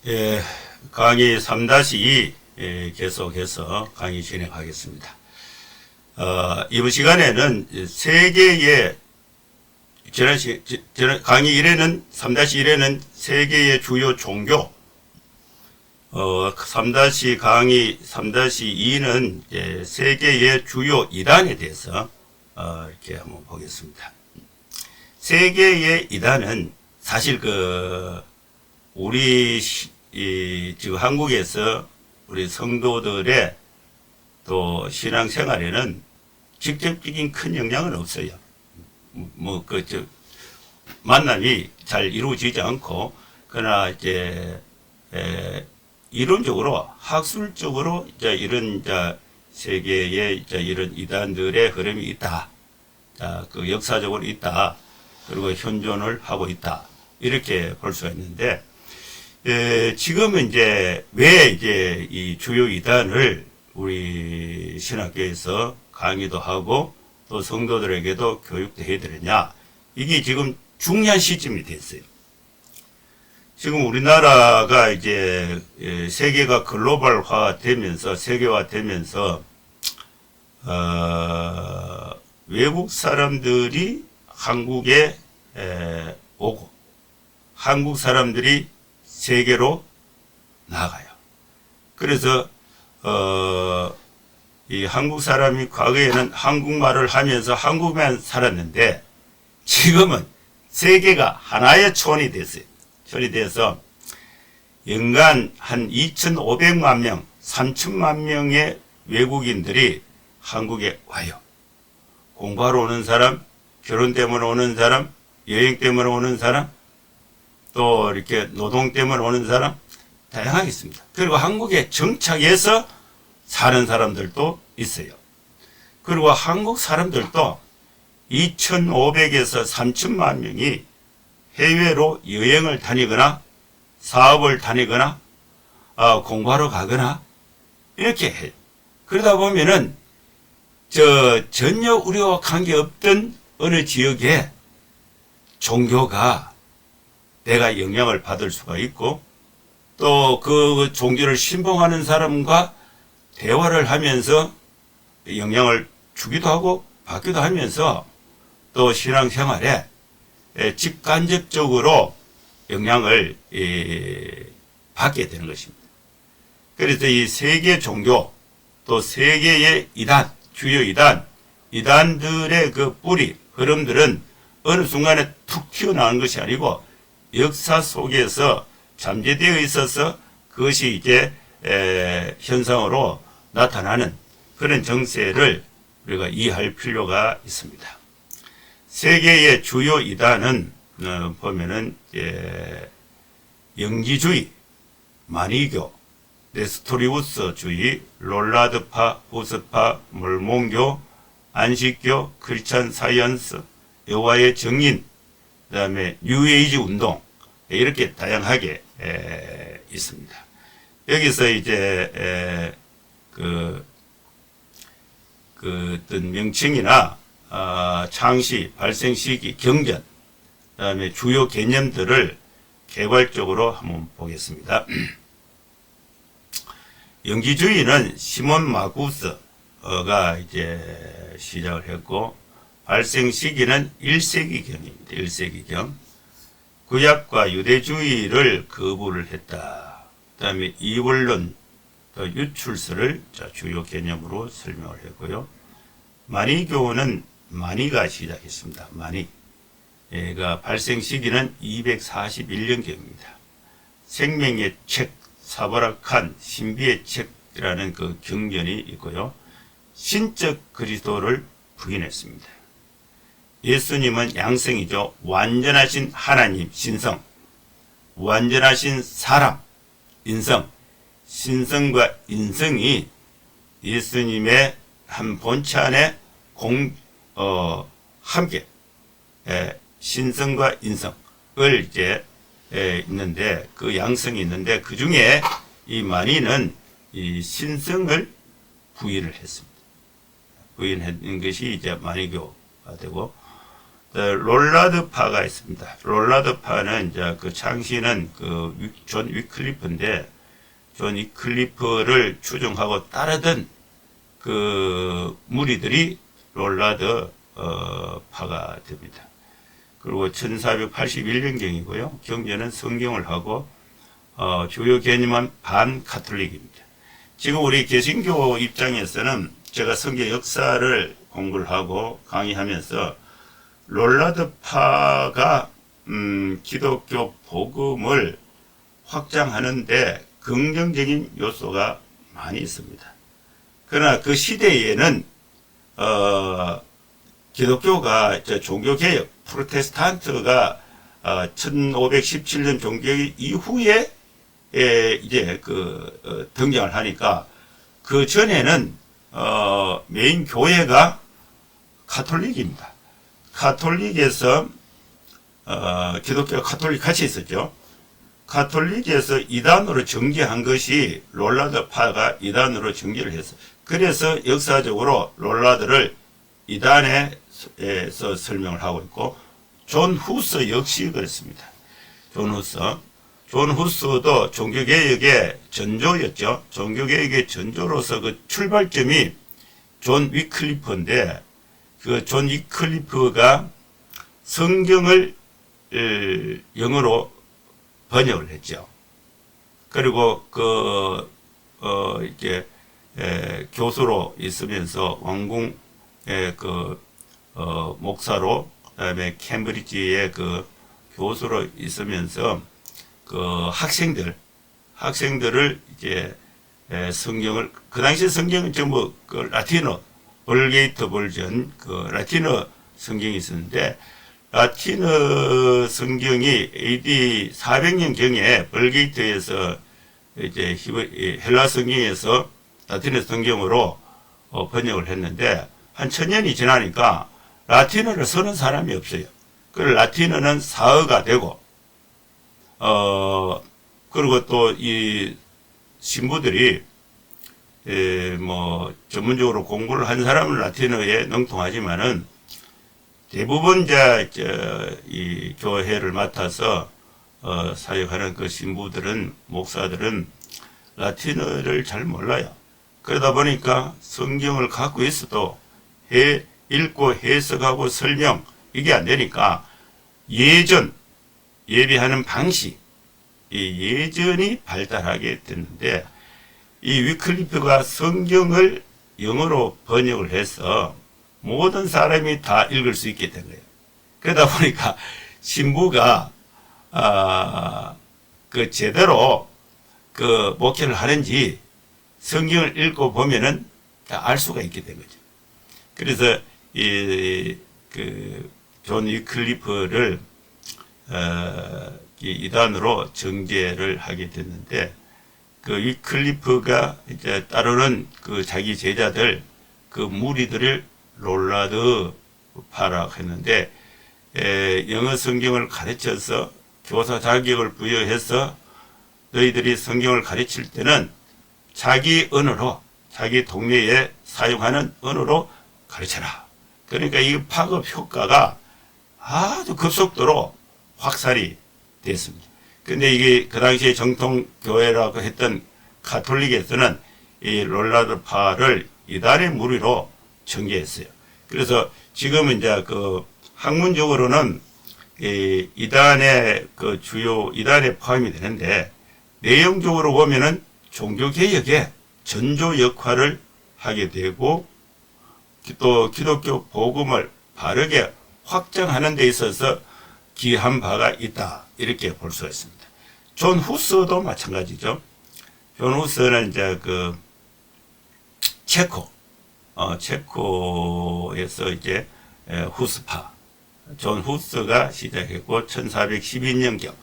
예, 강의 3-2 계속해서 강의 진행하겠습니다. 이번 시간에는 강의 1에는 3-1에는 세계의 주요 종교, 강의 3-2는 세계의 주요 이단에 대해서 이렇게 한번 보겠습니다. 세계의 이단은 사실 우리 지금 한국에서 우리 성도들의 또 신앙생활에는 직접적인 큰 영향은 없어요. 만남이 잘 이루어지지 않고, 그러나 이론적으로, 학술적으로 이런 세계에 이런 이단들의 흐름이 있다. 역사적으로 있다. 그리고 현존을 하고 있다. 이렇게 볼 수가 있는데, 지금은 왜 이 주요 이단을 우리 신학교에서 강의도 하고 또 성도들에게도 교육도 해야 되느냐. 이게 지금 중요한 시점이 됐어요. 지금 우리나라가 세계가 글로벌화 되면서, 세계화 되면서, 외국 사람들이 한국에 오고, 한국 사람들이 세계로 나가요. 그래서 이 한국 사람이 과거에는 한국말을 하면서 한국만 살았는데, 지금은 세계가 하나의 촌이 됐어요. 촌이 돼서 연간 한 2,500만 명, 3,000만 명의 외국인들이 한국에 와요. 공부하러 오는 사람, 결혼 때문에 오는 사람, 여행 때문에 오는 사람, 또 이렇게 노동 때문에 오는 사람, 다양하게 있습니다. 그리고 한국에 정착해서 사는 사람들도 있어요. 그리고 한국 사람들도 2,500에서 3,000만 명이 해외로 여행을 다니거나 사업을 다니거나 공부하러 가거나 이렇게 해요. 그러다 보면은 전혀 우리와 관계없던 어느 지역에 종교가 내가 영향을 받을 수가 있고, 또 그 종교를 신봉하는 사람과 대화를 하면서 영향을 주기도 하고 받기도 하면서 또 신앙생활에 직간접적으로 영향을 받게 되는 것입니다. 그래서 이 세계 종교, 또 세계의 이단, 주요 이단들의 그 뿌리, 흐름들은 어느 순간에 툭 튀어나오는 것이 아니고 역사 속에서 잠재되어 있어서 그것이 현상으로 나타나는 그런 정세를 우리가 이해할 필요가 있습니다. 세계의 주요 이단은 보면은 영지주의, 마니교, 네스토리우스주의, 롤라드파, 후스파, 몰몬교, 안식교, 크리스찬 사이언스, 여호와의 증인, 그 다음에 뉴에이지 운동, 이렇게 다양하게 있습니다. 여기서 어떤 명칭이나 창시, 발생 시기, 경전, 그 다음에 주요 개념들을 개괄적으로 한번 보겠습니다. 영지주의는 시몬 마구스가 시작을 했고, 발생 시기는 1세기경입니다. 1세기경. 구약과 유대주의를 거부를 했다. 그 다음에 이원론, 유출설을 주요 개념으로 설명을 했고요. 마니교는 마니가 시작했습니다. 마니가 발생 시기는 241년경입니다. 생명의 책, 사바라칸, 신비의 책이라는 그 경전이 있고요. 신적 그리스도를 부인했습니다. 예수님은 양성이죠. 완전하신 하나님, 신성, 완전하신 사람, 인성, 신성과 인성이 예수님의 한 본체 안에 함께 신성과 인성을 있는데, 그 양성이 있는데, 그 중에 이 마니는 이 신성을 부인을 했습니다. 부인한 것이 마니교가 되고, 롤라드파가 있습니다. 롤라드파는 이제 그 창시는 그 존 위클리프인데, 존 위클리프를 추종하고 따르던 그 무리들이 롤라드 파가 됩니다. 그리고 1481년경이고요. 경제는 성경을 하고 주요 개념은 반카톨릭입니다. 지금 우리 개신교 입장에서는 제가 성경 역사를 공부를 하고 강의하면서 롤라드파가 기독교 복음을 확장하는데 긍정적인 요소가 많이 있습니다. 그러나 그 시대에는 기독교가 종교개혁, 프로테스탄트가 1517년 종교개혁 이후에 이제 등장을 하니까 그 전에는 메인 교회가 카톨릭입니다. 카톨릭에서 기독교 카톨릭 같이 있었죠. 카톨릭에서 이단으로 정죄한 것이 롤라드파가 이단으로 정죄를 했어요. 그래서 역사적으로 롤라드를 이단에서 설명을 하고 있고, 존 후서 역시 그렇습니다. 존 후서도 종교개혁의 전조였죠. 종교개혁의 전조로서 그 출발점이 존 위클리프인데, 그 존 위클리프가 성경을 영어로 번역을 했죠. 그리고 이렇게 교수로 있으면서 왕궁 목사로, 그다음에 캠브리지의 교수로 있으면서 학생들을 이제 성경을, 그 당시 성경은 전부 라틴어, 벌게이트 버전 라틴어 성경이 있었는데, 라틴어 성경이 AD 400년경에 벌게이트에서 이제 헬라 성경에서 라틴어 성경으로 번역을 했는데, 한 1000년이 지나니까 라틴어를 쓰는 사람이 없어요. 그 라틴어는 사어가 되고, 그리고 또 이 신부들이 전문적으로 공부를 한 사람은 라틴어에 능통하지만은 대부분 이 교회를 맡아서 사역하는 그 신부들은, 목사들은 라틴어를 잘 몰라요. 그러다 보니까 성경을 갖고 있어도 읽고 해석하고 설명, 이게 안 되니까 예배하는 방식, 이 예전이 발달하게 됐는데, 이 위클리프가 성경을 영어로 번역을 해서 모든 사람이 다 읽을 수 있게 된 거예요. 그러다 보니까 신부가 제대로 목회를 하는지 성경을 읽고 보면은 다 알 수가 있게 된 거죠. 그래서 존 위클리프를 이단으로 정죄를 하게 됐는데, 그 위클리프가 이제 따르는 자기 제자들, 무리들을 롤라드파라고 했는데, 영어 성경을 가르쳐서 교사 자격을 부여해서 너희들이 성경을 가르칠 때는 자기 언어로, 자기 동네에 사용하는 언어로 가르쳐라. 그러니까 이 파급 효과가 아주 급속도로 확산이 됐습니다. 근데 이게 그 당시에 정통교회라고 했던 가톨릭에서는 이 롤라드파를 이단의 무리로 정죄했어요. 그래서 지금은 이제 학문적으로는 이단의 주요 이단에 포함이 되는데, 내용적으로 보면은 종교개혁의 전조 역할을 하게 되고, 또 기독교 복음을 바르게 확장하는 데 있어서 기여한 바가 있다, 이렇게 볼 수가 있습니다. 존 후서도 마찬가지죠. 존 후서는 이제 체코에서 이제 후스파, 존 후서가 시작했고, 1412년경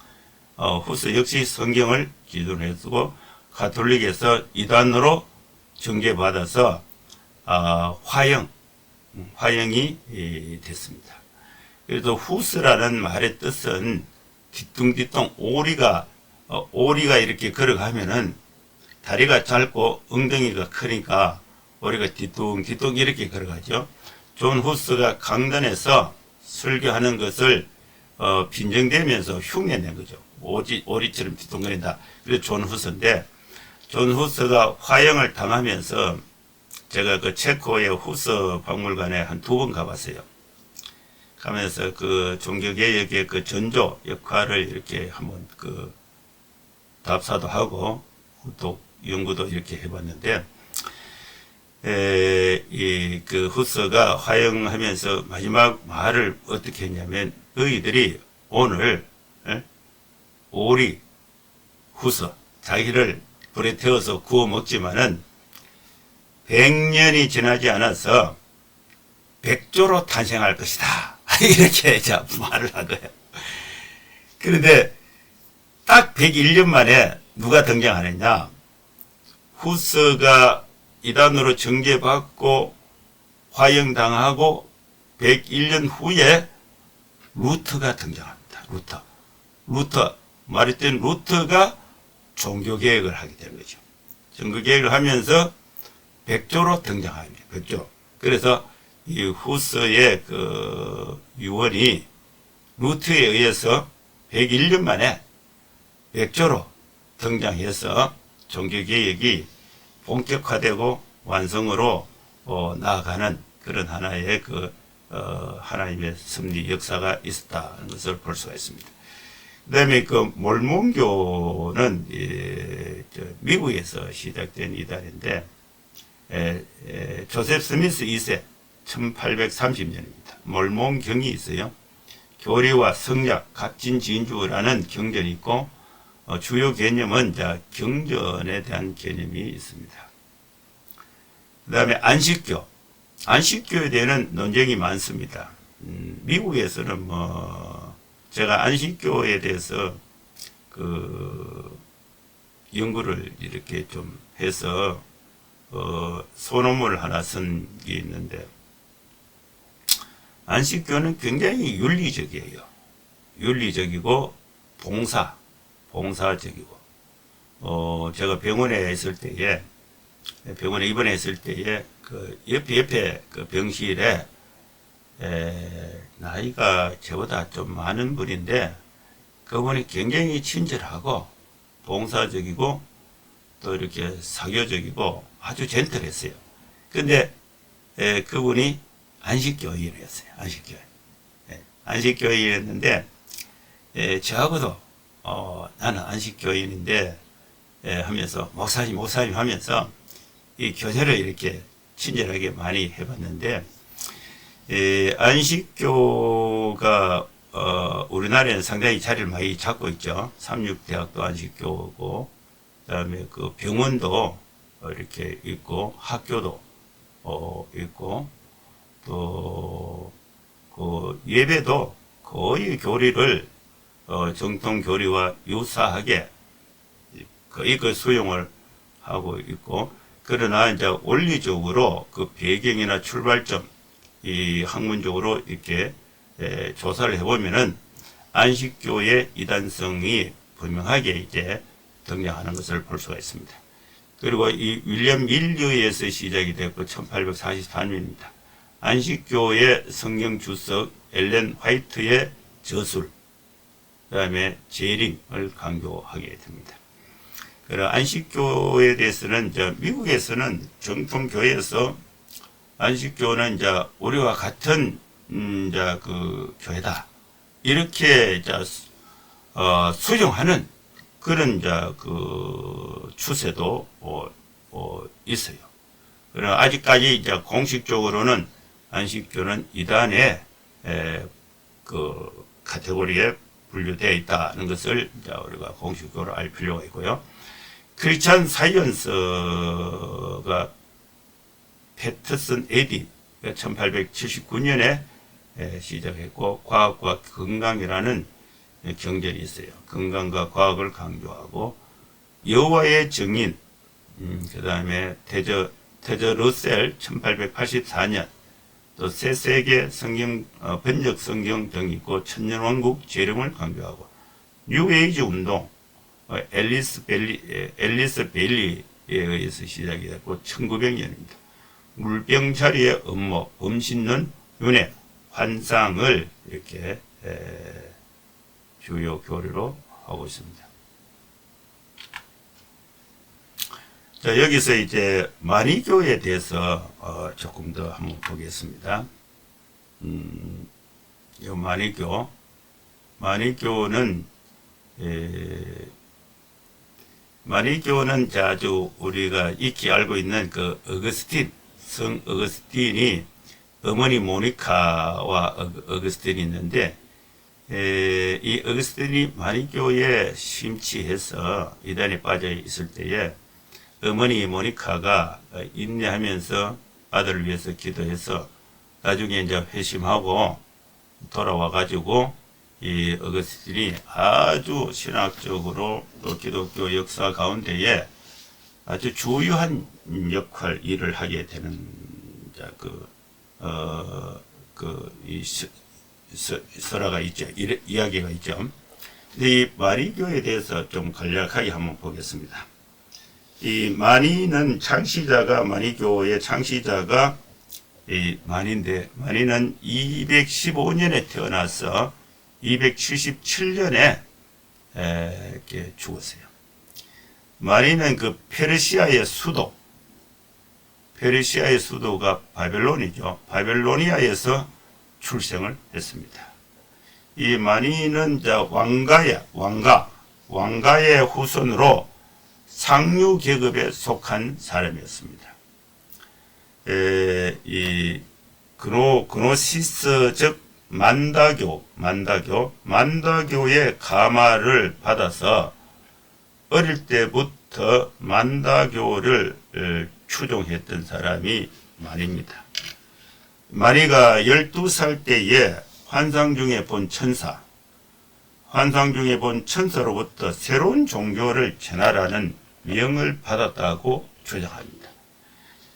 후서 역시 성경을 기준으로 해두고 가톨릭에서 이단으로 정죄받아서 화형이 됐습니다. 그래서 후스라는 말의 뜻은 뒤뚱뒤뚱 오리가 이렇게 걸어가면은 다리가 짧고 엉덩이가 크니까 오리가 뒤뚱뒤뚱 이렇게 걸어가죠. 존 후스가 강단에서 설교하는 것을 빈정대면서 흉내낸 거죠. 오리처럼 뒤뚱거린다. 그래서 존 후서인데, 존 후서가 화형을 당하면서 제가 그 체코의 후서 박물관에 한 2번 가봤어요. 가면서 그 종교개혁의 그 전조 역할을 이렇게 한번 그 답사도 하고 또 연구도 이렇게 해봤는데, 이 그 후서가 화형하면서 마지막 말을 어떻게 했냐면, 너희들이 오늘 오리 후서 자기를 불에 태워서 구워 먹지만은 100년이 지나지 않아서 백조로 탄생할 것이다. 이렇게 말을 한 거예요. 그런데 딱 101년 만에 누가 등장하느냐? 후서가 이단으로 정죄받고 화형당하고 101년 후에 루터가 등장합니다. 루터 말했던 루터가 종교개혁을 하게 되는 거죠. 종교개혁을 하면서 백조로 등장합니다. 백조. 그래서 이 후서의 그 유언이 루터에 의해서 101년 만에 백조로 등장해서 종교개혁이 본격화되고 완성으로 나아가는 그런 하나의 하나님의 섭리 역사가 있었다는 것을 볼 수가 있습니다. 그 다음에 그 몰몬교는 미국에서 시작된 이단인데, 조셉 스미스 2세 1830년입니다. 몰몬경이 있어요. 교리와 성약, 갑진지인주라는 경전이 있고, 주요 개념은 경전에 대한 개념이 있습니다. 그 다음에 안식교에 대한 논쟁이 많습니다. 미국에서는 제가 안식교에 대해서 연구를 이렇게 좀 해서 소논문을 하나 쓴 게 있는데, 안식교는 굉장히 윤리적이에요. 윤리적이고 봉사적이고, 제가 병원에 입원했을 때에 그 옆에 그 병실에 나이가 저보다 좀 많은 분인데, 그분이 굉장히 친절하고 봉사적이고 또 이렇게 사교적이고 아주 젠틀했어요. 근데 그분이 안식교인이었어요. 안식교인이었는데, 저하고도 나는 안식교인인데 하면서 목사님 하면서 이 교제를 이렇게 친절하게 많이 해봤는데, 안식교가 우리나라에는 상당히 자리를 많이 잡고 있죠. 삼육대학도 안식교고, 그다음에 그 병원도 이렇게 있고, 학교도 있고, 또 그 예배도 거의 교리를 정통 교리와 유사하게 거의 그 수용을 하고 있고, 그러나 이제 원리적으로 그 배경이나 출발점, 이 학문적으로 이렇게 조사를 해보면은 안식교의 이단성이 분명하게 이제 등장하는 것을 볼 수가 있습니다. 그리고 이 윌리엄 밀리에서 시작이 됐고 1844년입니다. 안식교의 성경 주석 엘렌 화이트의 저술, 그 다음에 제링을 강조하게 됩니다. 그리고 안식교에 대해서는 미국에서는 정통교회에서 안식교는 우리와 같은 그 교회다, 이렇게 수용하는 그런 그 추세도 있어요. 그러나 아직까지 공식적으로는 안식교는 이단의 그 카테고리에 분류되어 있다는 것을 우리가 공식적으로 알 필요가 있고요. 크리스찬 사이언스가 패터슨 에디 1879년에 시작했고, 과학과 건강이라는 경전이 있어요. 건강과 과학을 강조하고, 여호와의 증인, 그 다음에 테저 러셀 1884년, 또 새 세계 성경, 번역 성경 등이 있고, 천년왕국 재림을 강조하고, 뉴에이지 운동, 앨리스 베일리에 의해서 시작이 됐고 1900년입니다. 물병자리의 음모, 음신론, 윤회, 환상을 이렇게 주요 교리로 하고 있습니다. 자, 여기서 이제 만이교에 대해서 조금 더 한번 보겠습니다. 이 만이교는 아주 우리가 익히 알고 있는 그 성 어거스틴이 어머니 모니카와 어거스틴이 있는데, 이 어거스틴이 만이교에 심취해서 이단에 빠져 있을 때에 어머니 모니카가 인내하면서 아들을 위해서 기도해서 나중에 이제 회심하고 돌아와 가지고 이 어거스틴이 아주 신학적으로 또 기독교 역사 가운데에 아주 주요한 일을 하게 되는 이 설화가 있죠. 이야기가 있죠. 이 만이교에 대해서 좀 간략하게 한번 보겠습니다. 이 만이는 만이교의 창시자가 이 만인데, 만이는 215년에 태어나서 277년에 이렇게 죽었어요. 만이는 그 페르시아의 수도가 바벨론이죠. 바벨로니아에서 출생을 했습니다. 이 만이는 왕가의 후손으로 상류 계급에 속한 사람이었습니다. 이 그노시스 즉 만다교의 가마를 받아서 어릴 때부터 만다교를 추종했던 사람이 만이입니다. 만이가 12살 때에 환상 중에 본 천사로부터 새로운 종교를 전하라는 명을 받았다고 주장합니다.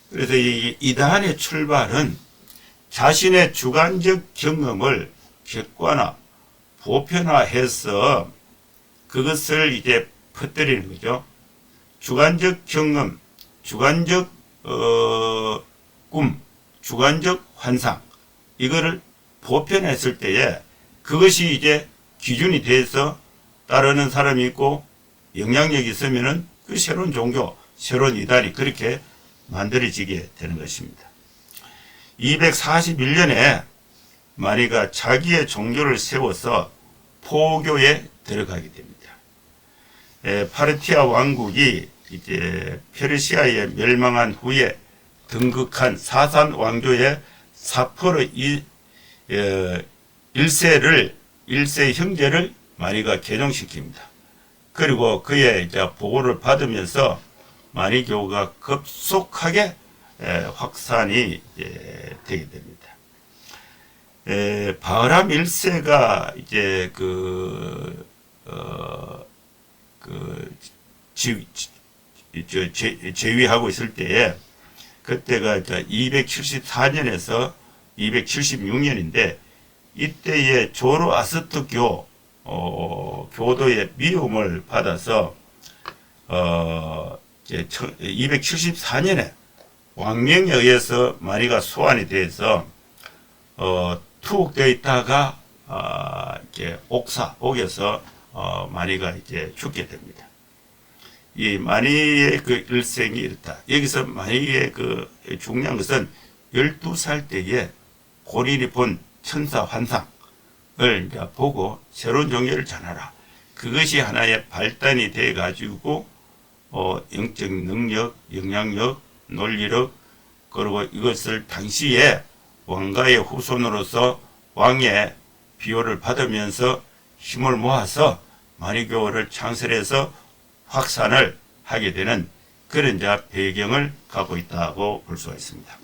그래서 이 이단의 출발은 자신의 주관적 경험을 객관화, 보편화해서 그것을 이제 퍼뜨리는 거죠. 주관적 경험, 주관적 꿈, 주관적 환상, 이거를 보편했을 때에 그것이 이제 기준이 돼서 따르는 사람이 있고 영향력이 있으면은 그 새로운 종교, 새로운 이단이 그렇게 만들어지게 되는 것입니다. 241년에 만이가 자기의 종교를 세워서 포교에 들어가게 됩니다. 파르티아 왕국이 이제 페르시아에 멸망한 후에 등극한 사산 왕조의 사포르 1세 형제를 만이가 개종시킵니다. 그리고 그의 이제 보고를 받으면서 만이교가 급속하게 확산이 되게 됩니다. 바람 1세가 이제 제위하고 있을 때에 그때가 274년에서 276년인데 이때의 조로아스트교 교도의 미움을 받아서 274년에 왕명에 의해서 만이가 소환이 돼서 투옥되어 있다가 이렇게 옥에서 만이가 이제 죽게 됩니다. 이 만이의 그 일생이 이렇다. 여기서 만이의 그 중요한 것은 12살 때에 고린이 본 천사 환상을 이제 보고 새로운 종교를 전하라. 그것이 하나의 발단이 돼 가지고 영적 능력, 영향력, 논리력, 그리고 이것을 당시에 왕가의 후손으로서 왕의 비호를 받으면서 힘을 모아서 만이교를 창설해서 확산을 하게 되는 그런 배경을 갖고 있다고 볼 수가 있습니다.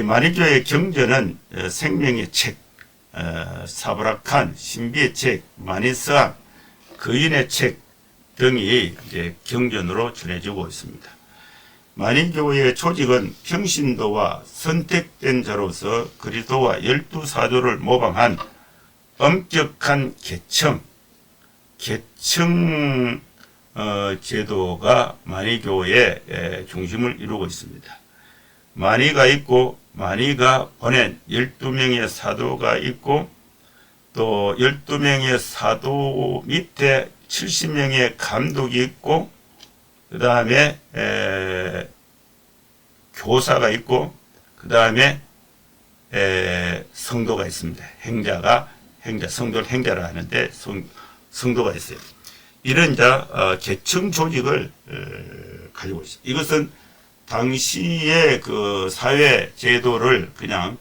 만이교의 경전은 생명의 책, 사브라칸, 신비의 책, 마니스함, 거인의 책 등이 이제 경전으로 전해지고 있습니다. 만이교의 조직은 평신도와 선택된 자로서 그리스도와 12사도를 모방한 엄격한 계층 제도가 만이교의 중심을 이루고 있습니다. 마니가 있고 마니가 보낸 12명의 사도가 있고 또 12명의 사도 밑에 70명의 감독이 있고 그 다음에 교사가 있고 그 다음에 성도가 있습니다. 성도를 행자라 하는데 성도가 있어요. 이런 계층 조직을 가지고 있습니다. 이것은 당시의 그 사회 제도를 그냥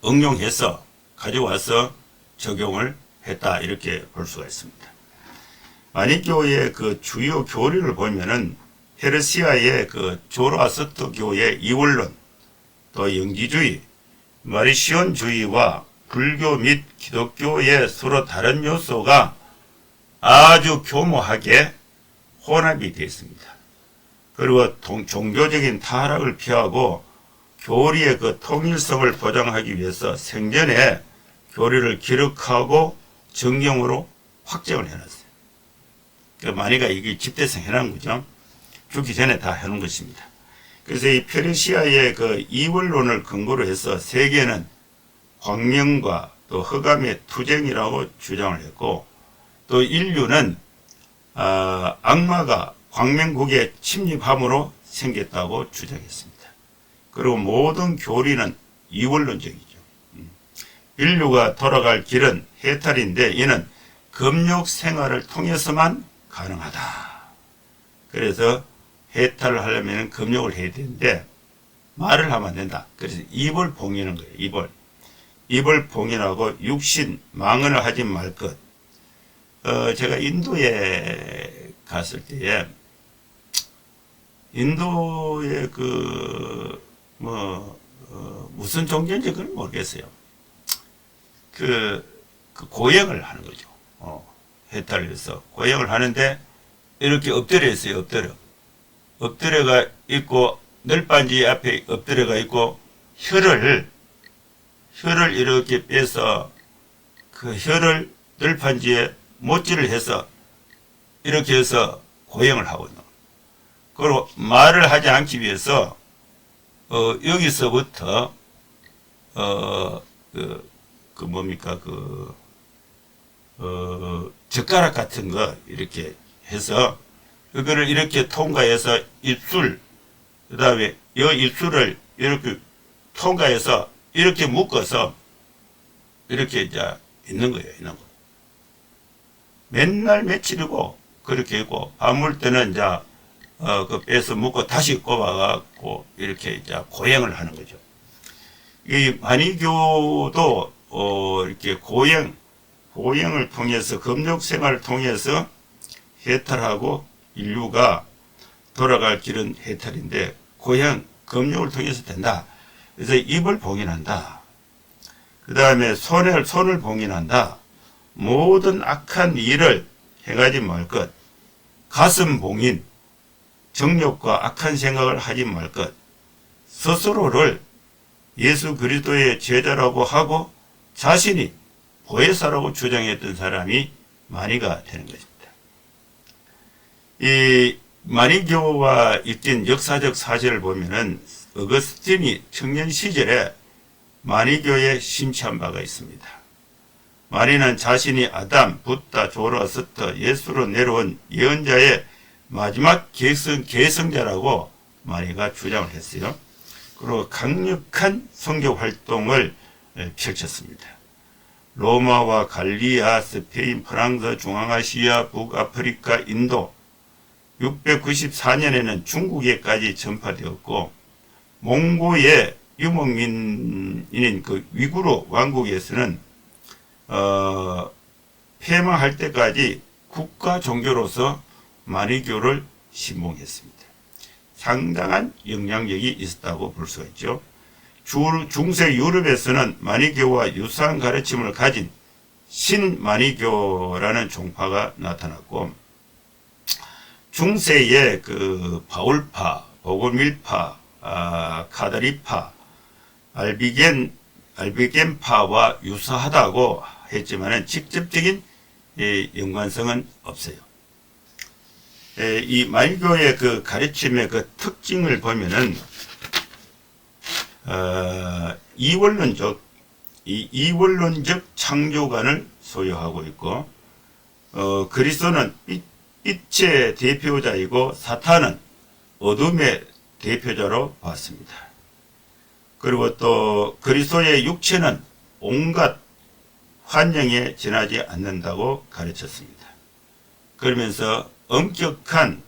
응용해서 가져와서 적용을 했다 이렇게 볼 수가 있습니다. 마니교의 그 주요 교리를 보면은 페르시아의 그 조로아스터 교의 이원론, 또 영지주의, 마리시온주의와 불교 및 기독교의 서로 다른 요소가 아주 교모하게 혼합이 되어 있습니다. 그리고 종교적인 타락을 피하고 교리의 그 통일성을 보장하기 위해서 생전에 교리를 기록하고 정경으로 확정을 해놨어요. 그러니까 마니가 이게 집대성 해놓은 거죠. 죽기 전에 다 해놓은 것입니다. 그래서 이 페르시아의 그 이원론을 근거로 해서 세계는 광명과 또 흑암의 투쟁이라고 주장을 했고, 또 인류는 악마가 광명국에 침입함으로 생겼다고 주장했습니다. 그리고 모든 교리는 이원론적이죠. 인류가 돌아갈 길은 해탈인데 이는 금욕 생활을 통해서만 가능하다. 그래서 해탈을 하려면 금욕을 해야 되는데 말을 하면 안 된다. 그래서 입을 봉인하는 거예요. 입을 봉인하고 육신 망언을 하지 말 것. 제가 인도에 갔을 때에 인도의 무슨 종교인지 그건 모르겠어요. 그 고행을 하는 거죠. 해탈을 해서 고행을 하는데 이렇게 엎드려 있어요. 엎드려가 있고 널빤지 앞에 엎드려가 있고 혀를 이렇게 빼서 그 혀를 널판지에 못질을 해서 이렇게 해서 고행을 하고 있는 거예요. 그리고 말을 하지 않기 위해서 여기서부터 젓가락 같은 거 이렇게 해서 그거를 이렇게 통과해서 입술, 그 다음에 이 입술을 이렇게 통과해서 이렇게 묶어서 이렇게 이제 있는 거예요. 맨날 며칠이고 그렇게 있고 밤물 때는 이제 빼서 묶고 다시 꼽아갖고 이렇게 이제 고행을 하는 거죠. 이 마니교도 이렇게 고행을 통해서 금욕 생활을 통해서 해탈하고 인류가 돌아갈 길은 해탈인데 금욕을 통해서 된다. 그래서 입을 봉인한다. 그 다음에 손을 봉인한다. 모든 악한 일을 행하지 말 것. 가슴 봉인, 정욕과 악한 생각을 하지 말 것. 스스로를 예수 그리스도의 제자라고 하고 자신이 보혜사라고 주장했던 사람이 마니가 되는 것입니다. 이 마니교와 잇진 역사적 사실을 보면은 어거스틴이 청년 시절에 마니교에 심취한 바가 있습니다. 마니는 자신이 아담, 붓다, 조로아스터, 예수로 내려온 예언자의 마지막 계승자라고 마니가 주장을 했어요. 그리고 강력한 선교 활동을 펼쳤습니다. 로마와 갈리아, 스페인, 프랑스, 중앙아시아, 북아프리카, 인도, 694년에는 중국에까지 전파되었고, 몽고의 유목민인 그 위구르 왕국에서는 폐망할 때까지 국가 종교로서 마니교를 신봉했습니다. 상당한 영향력이 있었다고 볼 수가 있죠. 중세 유럽에서는 마니교와 유사한 가르침을 가진 신마니교라는 종파가 나타났고, 중세의 그 바울파, 보고밀파, 카다리파, 알비겐파와 유사하다고 했지만 직접적인 연관성은 없어요. 이 만유교의 그 가르침의 그 특징을 보면은 이원론적 창조관을 소유하고 있고, 그리스도는 빛의 대표자이고 사탄은 어둠의 대표자로 봤습니다. 그리고 또 그리스도의 육체는 온갖 환영에 지나지 않는다고 가르쳤습니다. 그러면서 엄격한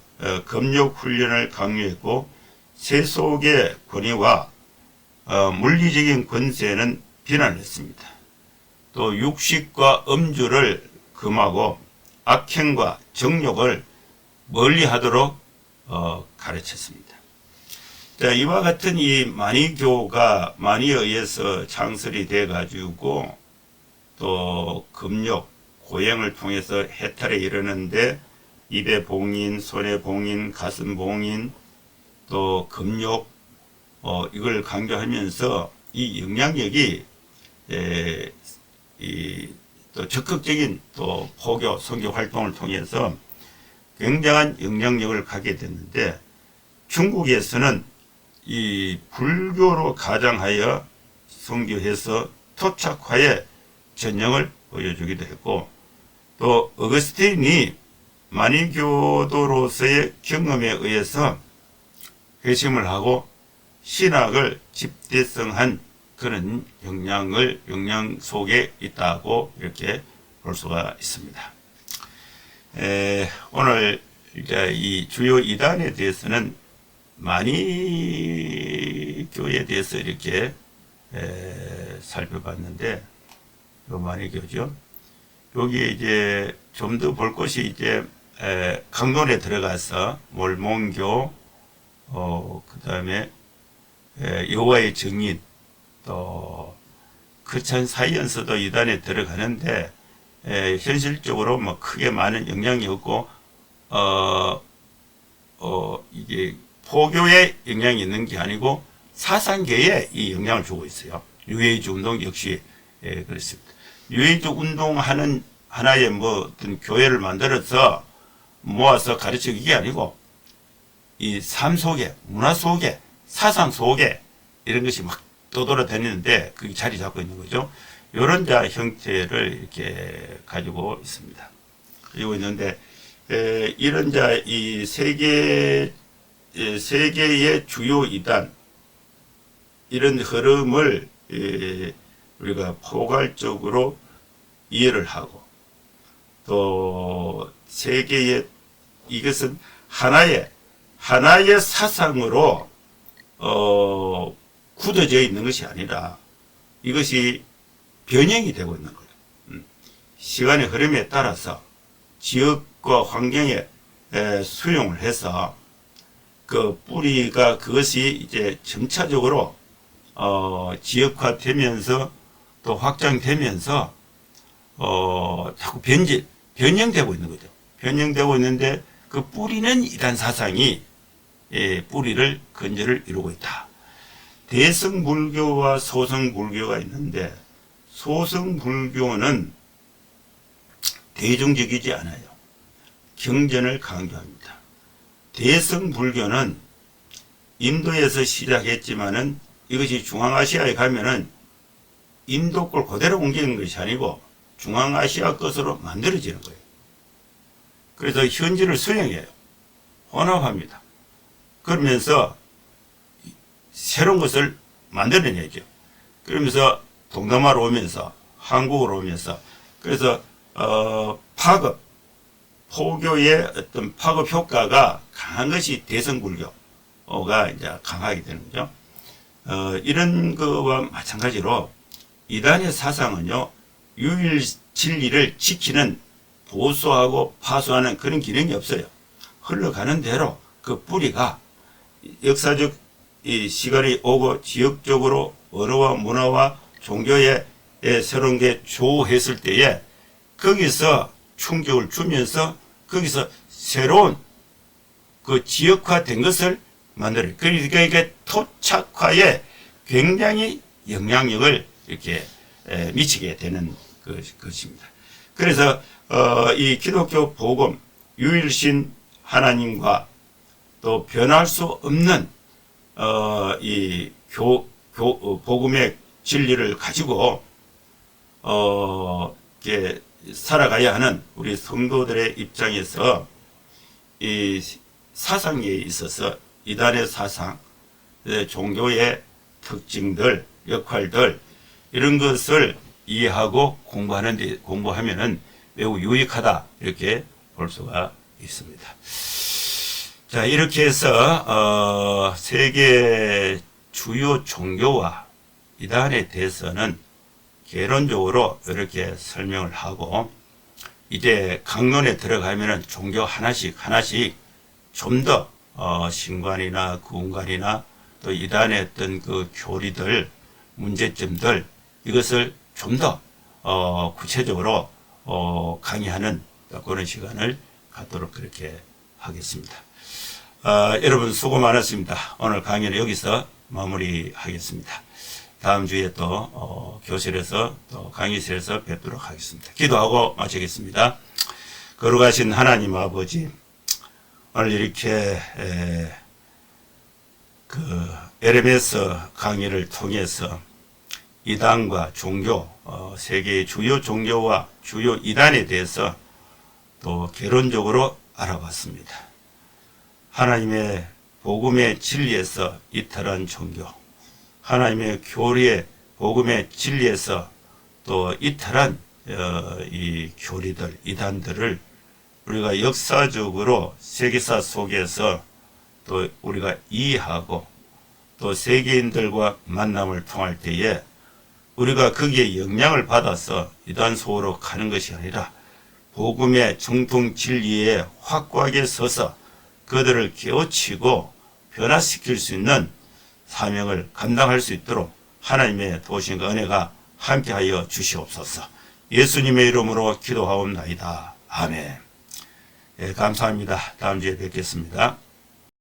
검역 훈련을 강요했고, 세속의 권위와 물리적인 권세는 비난했습니다. 또 육식과 음주를 금하고 악행과 정욕을 멀리하도록 가르쳤습니다. 자, 이와 같은 이 만이교가 만이에 의해서 창설이 돼 가지고 또 금욕, 고행을 통해서 해탈에 이르는데 입에 봉인, 손에 봉인, 가슴 봉인, 또 금욕 이걸 강조하면서 이 영향력이 또 적극적인 또 포교, 선교 활동을 통해서 굉장한 영향력을 갖게 됐는데, 중국에서는 이 불교로 가장하여 선교해서 토착화의 전형을 보여주기도 했고, 또 어거스틴이 만이교도로서의 경험에 의해서 회심을 하고 신학을 집대성한 그런 영향 속에 있다고 이렇게 볼 수가 있습니다. 오늘 이제 이 주요 이단에 대해서는 만이교에 대해서 이렇게 살펴봤는데, 요 만이교죠. 여기에 이제 좀 더 볼 것이 이제 강론에 들어가서 몰몬교, 그 다음에 여호와의 증인, 또 크리스천 사이언스도 이단에 들어가는데 현실적으로 뭐 크게 많은 영향이 없고 이게 포교에 영향이 있는 게 아니고 사상계에 이 영향을 주고 있어요. 뉴에이지 운동 역시 그렇습니다. 뉴에이지 운동하는 하나의 뭐 어떤 교회를 만들어서 모아서 가르치기 이게 아니고 이 삶 속에, 문화 속에, 사상 속에 이런 것이 막 떠돌아다니는데 그게 자리 잡고 있는 거죠. 이런 자 형태를 이렇게 가지고 있습니다. 그리고 있는데 이런 자 이 세계의 주요 이단 이런 흐름을 우리가 포괄적으로 이해를 하고, 또 세계의 이것은 하나의 사상으로 굳어져 있는 것이 아니라 이것이 변형이 되고 있는 거예요. 시간의 흐름에 따라서 지역과 환경에 수용을 해서 그 뿌리가 그것이 이제 점차적으로 지역화되면서 또 확장되면서 자꾸 변형되고 있는 거죠. 변형되고 있는데 그 뿌리는 이단 사상이 뿌리를 근저를 이루고 있다. 대승불교와 소승불교가 있는데, 소승불교는 대중적이지 않아요. 경전을 강조합니다. 대승불교는 인도에서 시작했지만은 이것이 중앙아시아에 가면은 인도 걸 그대로 옮기는 것이 아니고 중앙아시아 것으로 만들어지는 거예요. 그래서 현지를 수용해요. 혼합합니다. 그러면서 새로운 것을 만들어내죠. 그러면서 동남아로 오면서 한국으로 오면서, 그래서 파급, 포교의 어떤 파급 효과가 강한 것이 대승불교가 이제 강하게 되는 거죠. 이런 거와 마찬가지로 이단의 사상은요, 유일 진리를 지키는, 보수하고 파수하는 그런 기능이 없어요. 흘러가는 대로 그 뿌리가 역사적 이 시간이 오고 지역적으로 언어와 문화와 종교에 새로운 게 조했을 때에 거기서 충격을 주면서 거기서 새로운 그 지역화된 것을 만들어요. 그러니까 이게 토착화에 굉장히 영향력을 이렇게 미치게 되는 것입니다. 그래서 이 기독교 복음, 유일신 하나님과 또 변할 수 없는 이 복음의 진리를 가지고 이렇게 살아가야 하는 우리 성도들의 입장에서 이 사상에 있어서 이단의 사상, 종교의 특징들, 역할들 이런 것을 이해하고 공부하면은 매우 유익하다 이렇게 볼 수가 있습니다. 자, 이렇게 해서 세계 주요 종교와 이단에 대해서는 개론적으로 이렇게 설명을 하고, 이제 강론에 들어가면은 종교 하나씩 좀 더 신관이나 구원관이나 또 이단의 어떤 그 교리들, 문제점들 이것을 좀 더 구체적으로 강의하는 그런 시간을 갖도록 그렇게 하겠습니다. 여러분 수고 많았습니다. 오늘 강의는 여기서 마무리하겠습니다. 다음 주에 또 교실에서 또 강의실에서 뵙도록 하겠습니다. 기도하고 마치겠습니다. 거룩하신 하나님 아버지, 오늘 이렇게 그 에레메스 강의를 통해서 이단과 종교, 세계의 주요 종교와 주요 이단에 대해서 또 개론적으로 알아봤습니다. 하나님의 복음의 진리에서 이탈한 종교, 하나님의 교리의 복음의 진리에서 또 이탈한 이 교리들, 이단들을 우리가 역사적으로 세계사 속에서 또 우리가 이해하고 또 세계인들과 만남을 통할 때에 우리가 거기에 영향을 받아서 이단 속으로 가는 것이 아니라 복음의 정통 진리에 확고하게 서서 그들을 깨우치고 변화시킬 수 있는 사명을 감당할 수 있도록 하나님의 도우심과 은혜가 함께하여 주시옵소서. 예수님의 이름으로 기도하옵나이다. 아멘. 예, 감사합니다. 다음 주에 뵙겠습니다.